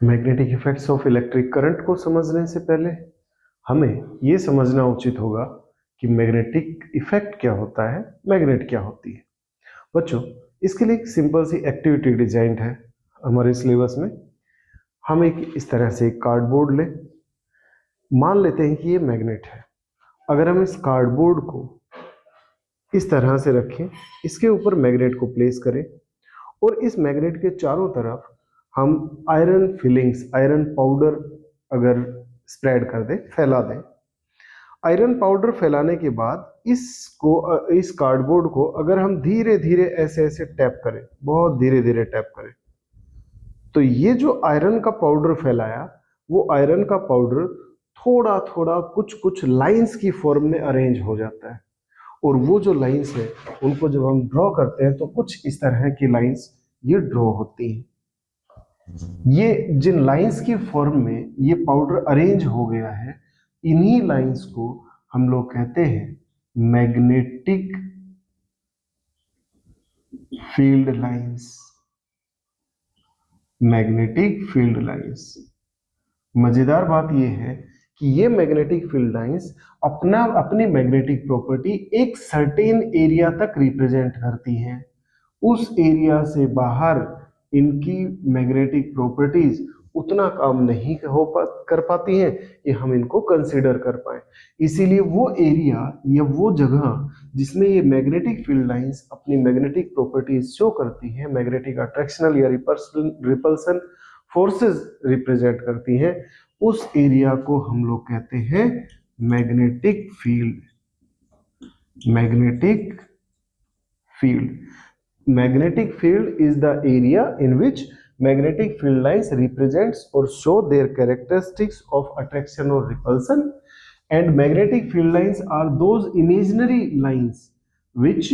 Magnetic effects of electric current को समझने से पहले हमें ये समझना उचित होगा कि मैग्नेटिक इफेक्ट क्या होता है, मैग्नेट क्या होती है। बच्चों, इसके लिए एक सिंपल सी एक्टिविटी डिजाइन है हमारे सिलेबस में। हम एक इस तरह से एक कार्डबोर्ड लें, मान लेते हैं कि ये मैग्नेट है। अगर हम इस कार्डबोर्ड को इस तरह से रखें, इसके ऊपर मैग्नेट को प्लेस करें और इस मैग्नेट के चारों तरफ हम आयरन फिलिंग्स, आयरन पाउडर अगर स्प्रेड कर दें, फैला दें। आयरन पाउडर फैलाने के बाद इस कार्डबोर्ड को अगर हम धीरे धीरे ऐसे ऐसे टैप करें, बहुत धीरे धीरे टैप करें, तो ये जो आयरन का पाउडर फैलाया, वो आयरन का पाउडर थोड़ा थोड़ा कुछ कुछ लाइंस की फॉर्म में अरेंज हो जाता है। और वो जो लाइंस है उनको जब हम ड्रॉ करते हैं तो कुछ इस तरह की लाइंस ये ड्रॉ होती हैं। ये जिन लाइंस की फॉर्म में ये पाउडर अरेंज हो गया है, इन्हीं लाइंस को हम लोग कहते हैं magnetic field lines. Magnetic field lines. मजेदार बात यह है कि ये मैग्नेटिक फील्ड लाइंस अपनी मैग्नेटिक प्रॉपर्टी एक सर्टेन एरिया तक रिप्रेजेंट करती हैं। उस एरिया से बाहर इनकी मैग्नेटिक प्रॉपर्टीज उतना काम नहीं कर पाती हैं कि हम इनको कंसीडर कर पाए। इसीलिए वो एरिया या वो जगह जिसमें ये मैग्नेटिक फील्ड लाइंस अपनी मैग्नेटिक प्रॉपर्टीज शो करती हैं, मैग्नेटिक अट्रैक्शनल या रिपल्सन फोर्सेस रिप्रेजेंट करती हैं, उस एरिया को हम लोग कहते हैं magnetic field. Magnetic field. Magnetic field is the area in which magnetic field lines represents or show their characteristics of attraction or repulsion, and magnetic field lines are those imaginary lines which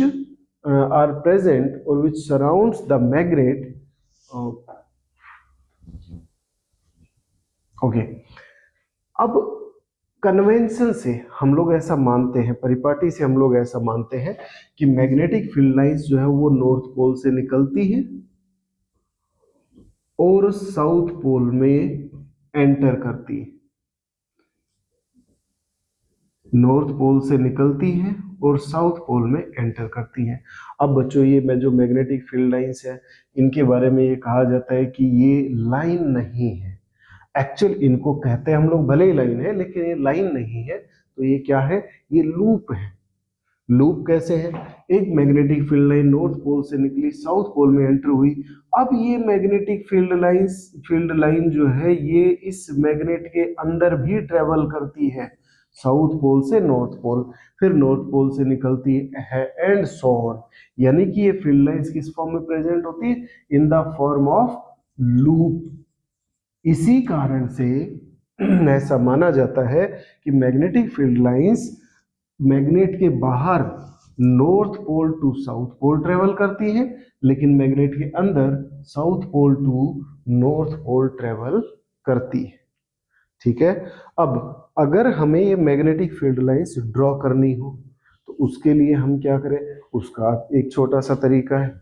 are present or which surrounds the magnet. Okay. अब convention से हम लोग ऐसा मानते हैं, परिपाटी से हम लोग ऐसा मानते हैं कि मैग्नेटिक फील्ड लाइंस जो है वो नॉर्थ पोल से निकलती है और साउथ पोल में एंटर करती है। नॉर्थ पोल से निकलती है और साउथ पोल में एंटर करती है। अब बच्चों, ये जो मैग्नेटिक फील्ड लाइंस है, इनके बारे में ये कहा जाता है कि ये लाइन नहीं है। एक्चुअल इनको कहते हैं हम लोग, भले ही लाइन है लेकिन ये लाइन नहीं है। तो ये क्या है? ये लूप है। लूप कैसे है? एक magnetic field line north pole से निकली, साउथ पोल में एंटर हुई। अब ये मैग्नेटिक फील्ड लाइन जो है ये इस मैग्नेट के अंदर भी ट्रेवल करती है, साउथ पोल से नॉर्थ पोल, फिर नॉर्थ पोल से निकलती है एंड सो ऑन। यानी कि ये फील्ड लाइंस किस फॉर्म में प्रेजेंट होती है? In the form of loop. इसी कारण से ऐसा माना जाता है कि मैग्नेटिक फील्ड लाइंस मैग्नेट के बाहर north pole to south pole travel करती हैं, लेकिन मैग्नेट के अंदर south pole to north pole travel करती है। ठीक है। अब अगर हमें ये मैग्नेटिक फील्ड लाइंस ड्रॉ करनी हो तो उसके लिए हम क्या करें? उसका एक छोटा सा तरीका है।